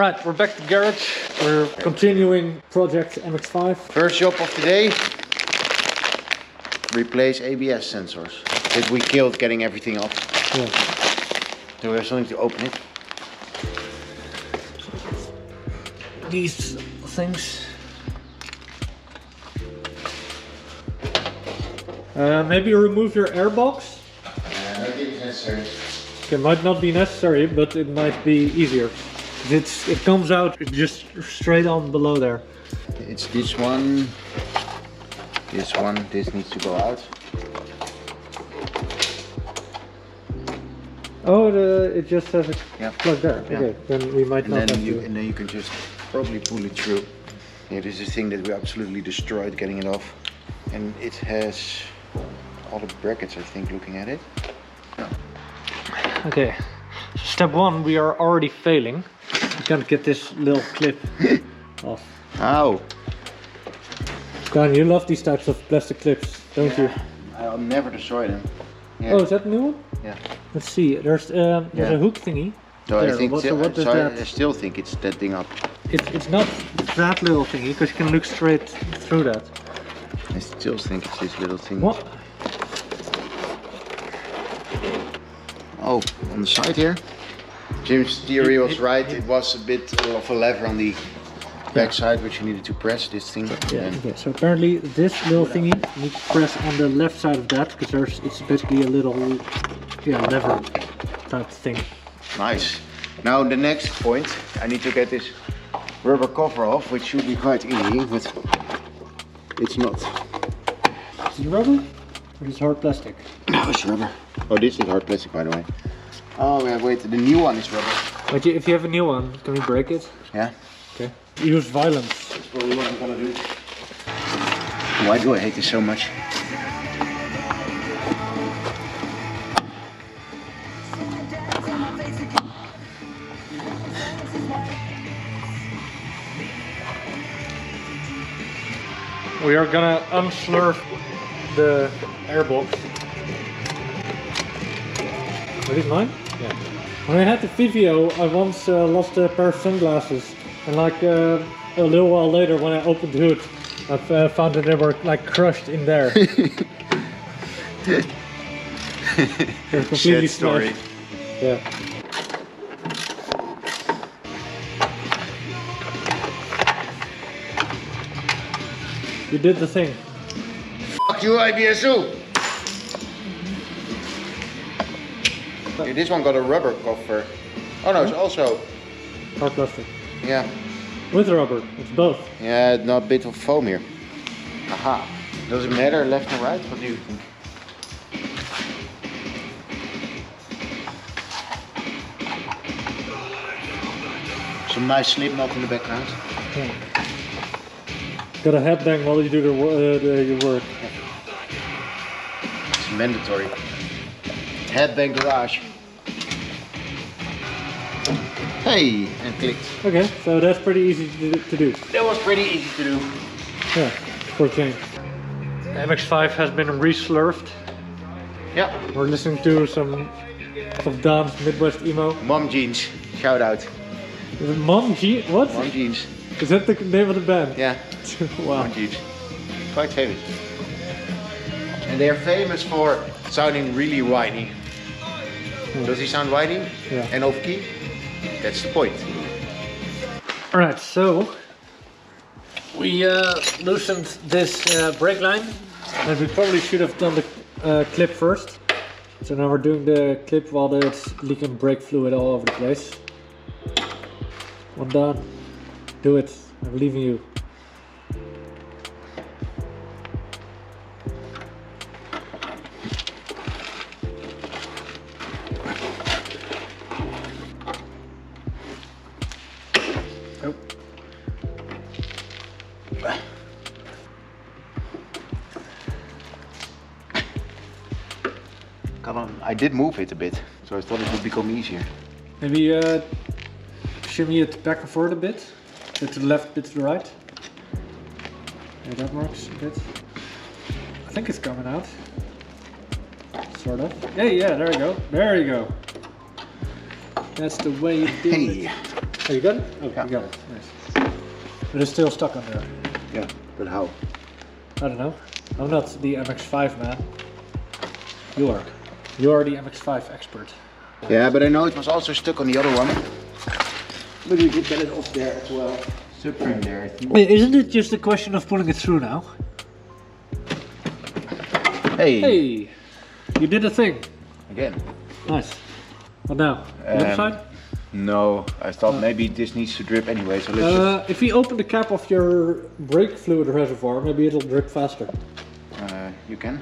Alright, we're back to the garage. We're continuing project MX5. First job of the day. Replace ABS sensors. That we killed getting everything off. Yeah. So we have something to open it. These things. Maybe remove your airbox. I don't think it's necessary. It might not be necessary, but it might be easier. It comes out just straight on below there. It's this one. This needs to go out. Oh, it just has a plug there. Yeah. Okay, then we might not have to. And then you can just probably pull it through. Yeah, this is a thing that we absolutely destroyed getting it off. And it has all the brackets, I think, looking at it. Okay, so step one, we are already failing. We can't get this little clip off. Ow! Daan, you love these types of plastic clips, don't you? I'll never destroy them. Yeah. Oh, is that new one? Yeah. Let's see, there's a hook thingy. So there. I think what does I still think it's that thing up. It's not that little thingy, because you can look straight through that. I still think it's this little thing. What? Oh, on the side here. Jim's theory was right. It was a bit of a lever on the back side which you needed to press this thing. Yeah, okay, so apparently this little thingy needs to press on the left side of that, because it's basically a little lever type thing. Nice. Now the next point, I need to get this rubber cover off, which should be quite easy, but it's not. Is it rubber? Or is it hard plastic? No, it's rubber. Oh, this is hard plastic, by the way. Oh yeah, wait, the new one is rubber. But if you have a new one, can we break it? Yeah. Okay. Use violence. That's probably what I'm gonna do. Why do I hate this so much? We are gonna unslurf the airbox. Are these mine? Yeah. When I had the Vivio, I once lost a pair of sunglasses, and like a little while later, when I opened the hood, I found that they were like crushed in there. They're completely Sad story. smashed. Yeah. You did the thing. Fuck you, IBSU! Yeah, this one got a rubber cover. Oh no, it's also... Hard plastic. Yeah. With rubber, it's both. Yeah, not a bit of foam here. Aha. Does it matter left and right? What do you think? Some nice Slipknot in the background. Yeah. Got a headbang while you do your work. It's mandatory. Headbang garage. Hey, and clicked. Okay, so that's pretty easy to do. That was pretty easy to do. Yeah, for a change. The MX5 has been re-slurfed. Yeah. We're listening to some of Daan's Midwest emo. Mom Jeans, shout out. Is it Mom Jeans? What? Mom Jeans. Is that the name of the band? Yeah. Wow. Mom Jeans. Quite famous. And they are famous for sounding really whiny. Yeah. Does he sound whiny? Yeah. And off key? That's the point. Alright, so we loosened this brake line, and we probably should have done the clip first. So now we're doing the clip while it's leaking brake fluid all over the place. One done. Do it. I believe in you. Oh. Come on, I did move it a bit, so I thought it would become easier. Maybe shimmy it back and forth a bit. Bit to the left, bit to the right. Yeah, that works a bit. I think it's coming out. Sort of. Hey, yeah, there you go. There you go. That's the way you do it. Oh, you got it? Oh, Yeah. you got it. Nice. But it's still stuck on there. Yeah, but how? I don't know. I'm not the MX5 man. You are. You are the MX5 expert. Yeah, but I know it was also stuck on the other one. But we did get it off there as well. Subframe there, I think. Wait, isn't it just a question of pulling it through now? Hey! Hey! You did a thing. Again. Nice. What now? The other side? No, I thought maybe this needs to drip anyway, so let's just... If you open the cap of your brake fluid reservoir, maybe it'll drip faster. You can?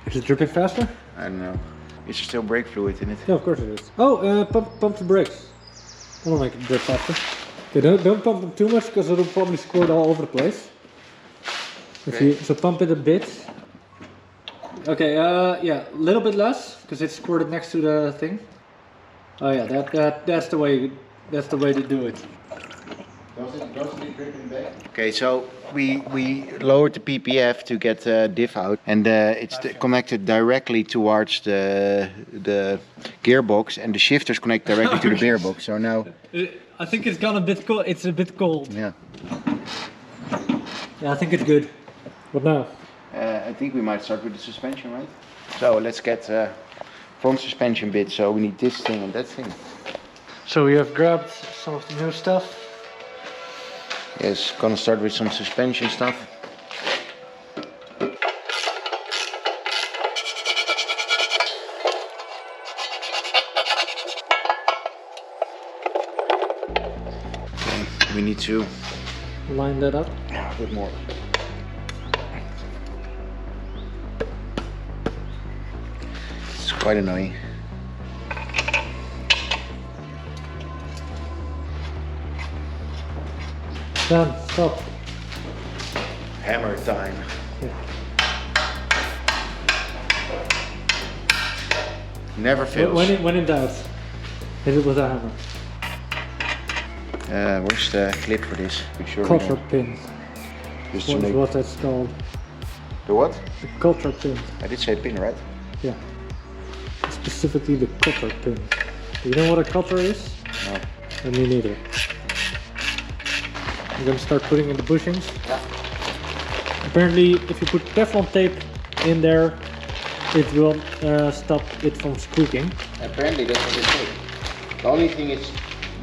Is it dripping faster? I don't know. Is there still brake fluid in it? Yeah, of course it is. Oh, pump the brakes. That'll make it drip faster. Okay, don't pump them too much because it'll probably squirt all over the place. So pump it a bit. Okay, yeah, a little bit less because it's squirted next to the thing. Oh yeah, that's the way to do it. Doesn't it drip in back? Okay, so we lowered the PPF to get diff out, and it's connected directly towards the gearbox, and the shifters connect directly to the gearbox. So now I think it's gone a bit cold. It's a bit cold. yeah. Yeah, I think it's good. What now? I think we might start with the suspension, right? So let's get front suspension bit. So we need this thing and that thing. So we have grabbed some of the new stuff. Yes, gonna start with some suspension stuff. Okay, we need to Line that up. a bit more. It's quite annoying. Done. Stop. Hammer time. Yeah. Never fails. When in doubt, hit it with a hammer. Where's the clip for this? Be sure we Cotter don't- pin. just to What, make what that's called. the what? The cotter pin. I did say pin, right? Yeah. Specifically the cotter pin. You know what a cotter is? No. And me neither. I'm gonna start putting in the bushings. Yeah. Apparently, if you put Teflon tape in there, it will stop it from squeaking. Apparently that's what they say. The only thing is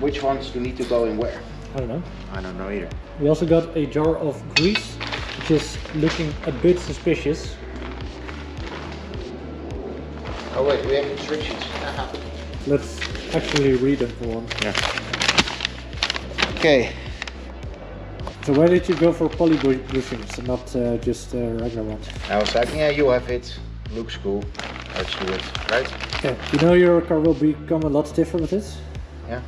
which ones do need to go in where. I don't know. I don't know either. We also got a jar of grease, which is looking a bit suspicious. Oh wait, we have instructions. Let's actually read them for one. Yeah. Okay. So why did you go for poly bushings and not just regular ones? I was like, yeah, you have it. Looks cool. Let's do it, right? Okay. You know your car will become a lot stiffer with this? Yeah.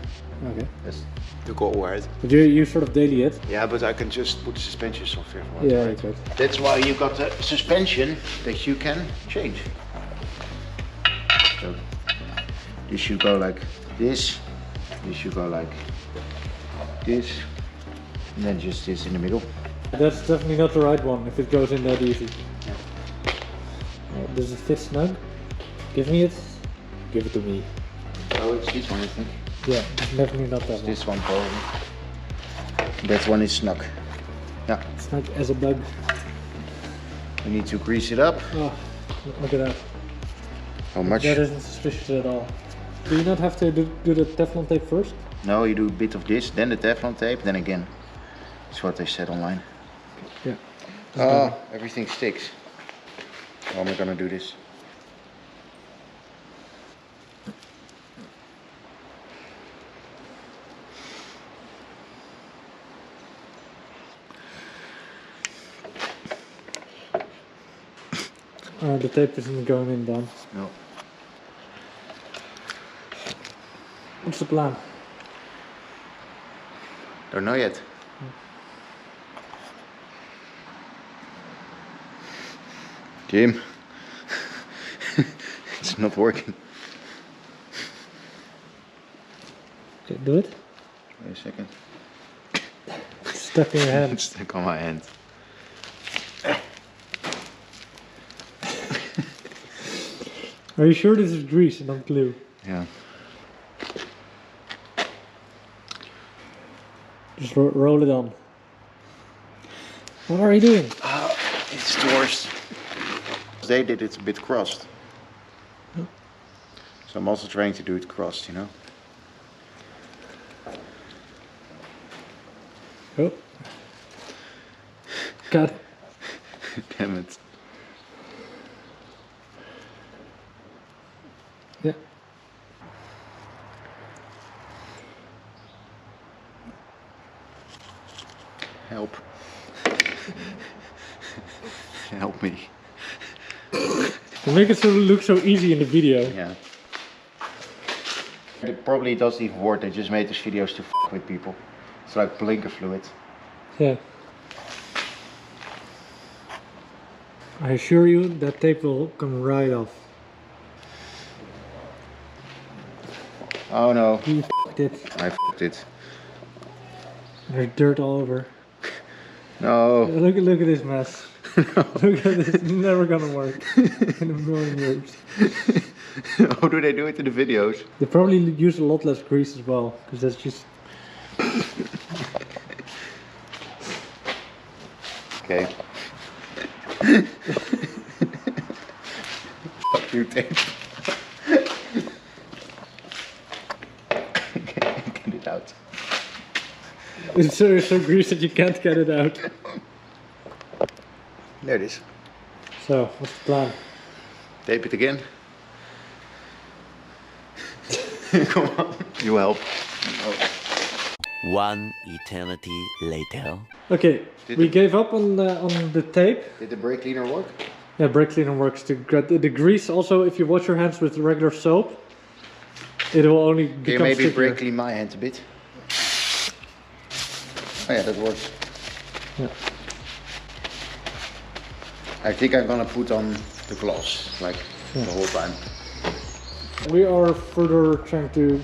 Okay. That's the goal, right? But you sort of daily it? Yeah, but I can just put suspension software for it. Yeah, right? right. That's why you got the suspension that you can change. So this should go like this. This should go like this. And then just this in the middle. That's definitely not the right one if it goes in that easy. Does it fit snug? Give me it. Give it to me. Oh, it's this one, I think. Yeah, it's definitely not that one. This one probably. That one is snug. Yeah. Snug as a bug. We need to grease it up. Oh, look at that. How much? That isn't suspicious at all. Do you not have to do the Teflon tape first? No, you do a bit of this, then the Teflon tape, then again. That's what they said online. Yeah. Oh, everything sticks. How am I gonna do this? The tape isn't going in, Daan. No. What's the plan? Don't know yet. Jim, it's not working. Okay, do it. Wait a second. It's stuck in your hand. It's stuck on my hand. Are you sure this is grease and not glue? Yeah. Just roll it on. What are you doing? It's the worst. They did it a bit crossed. Oh. So I'm also trying to do it crossed, you know. Oh. God. Damn it. Yeah. Help. Help me. You make it look so easy in the video. Yeah. It probably doesn't even work, they just made these videos to f with people. It's like blinker fluid. Yeah. I assure you that tape will come right off. Oh no. You f***ed it. I f***ed it. There's dirt all over. No. Look at this mess. Look at this. It's never gonna work in a million years. How do they do it in the videos? They probably use a lot less grease as well, because that's just... Okay. Fuck you, tape. Get it out. It's so greasy that you can't get it out. There it is. So, what's the plan? Tape it again. Come on. You help. Oh. One eternity later. Okay, we gave up on the tape. Did the brake cleaner work? Yeah, brake cleaner works to get the grease. Also, if you wash your hands with regular soap, it will only become Can you maybe stickier. brake clean my hands a bit? Oh yeah, that works. Yeah. I think I'm gonna put on the gloves, like the whole time. We are further trying to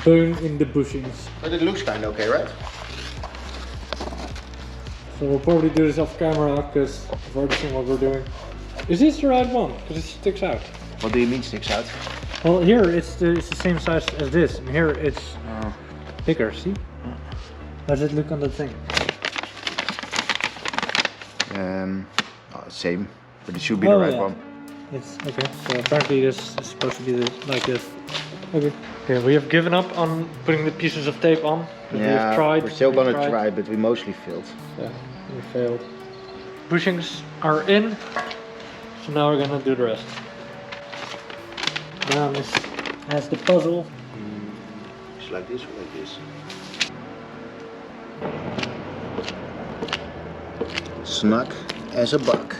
burn in the bushings. But it looks kind of okay, right? So we'll probably do this off camera because I've already seen what we're doing. Is this the right one? Because it sticks out. What do you mean sticks out? Well, here it's the same size as this, and here it's bigger. See? How does it look on the thing? Same, but it should be the right one. It's okay. So apparently this is supposed to be like this. Okay. Okay, we have given up on putting the pieces of tape on. We have tried. We're still gonna try, but we mostly failed. Yeah, we failed. Bushings are in, so now we're gonna do the rest. Now this has the puzzle. It's like this or like this. Snug as a buck.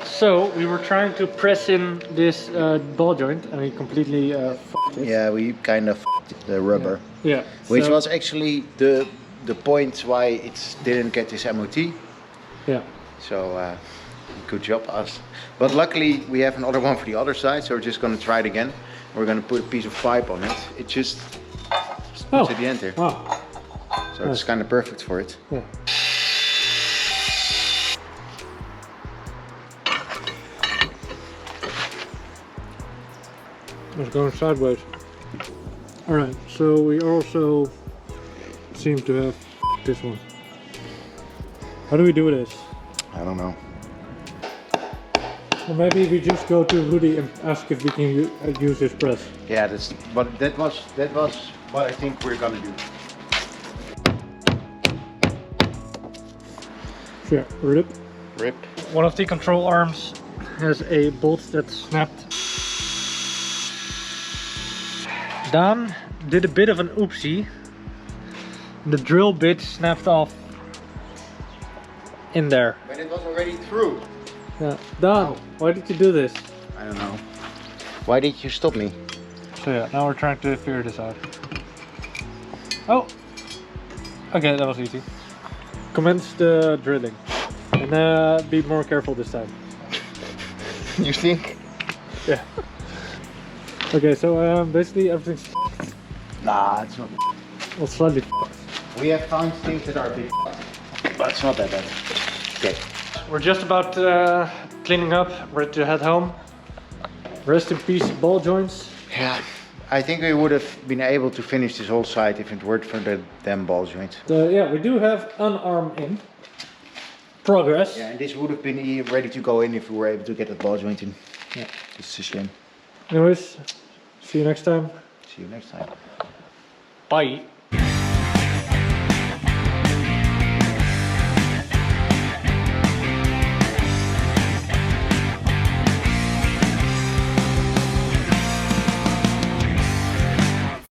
So we were trying to press in this ball joint, and we completely fucked it. Yeah, we kind of f***ed the rubber. Yeah. Which so, was actually the point why it didn't get this MOT. Yeah. So good job us. But luckily we have another one for the other side, so we're just gonna try it again. We're gonna put a piece of pipe on it. It just puts at the end here. Wow. So it's kind of perfect for it. Yeah. It's going sideways. Alright, so we also seem to have this one. How do we do this? I don't know. Or maybe we just go to Rudy and ask if we can use his press. Yeah, but that was what I think we're gonna do. Sure, rip. Rip. One of the control arms has a bolt that's snapped. Daan did a bit of an oopsie. The drill bit snapped off in there. But it was already through. Yeah. Daan, why did you do this? I don't know. Why did you stop me? So yeah, now we're trying to figure this out. Oh! Okay, that was easy. Commence the drilling. And be more careful this time. You think? Yeah. Okay, so basically everything's Nah, it's not. well, slightly We have found things that are big, but it's not that bad. Okay. We're just about cleaning up, ready to head home. Rest in peace, ball joints. Yeah, I think we would have been able to finish this whole side if it weren't for the damn ball joint. Yeah, we do have an arm in progress. Yeah, and this would have been ready to go in if we were able to get that ball joint in. Yeah. It's a shame. Anyways, see you next time. See you next time. Bye.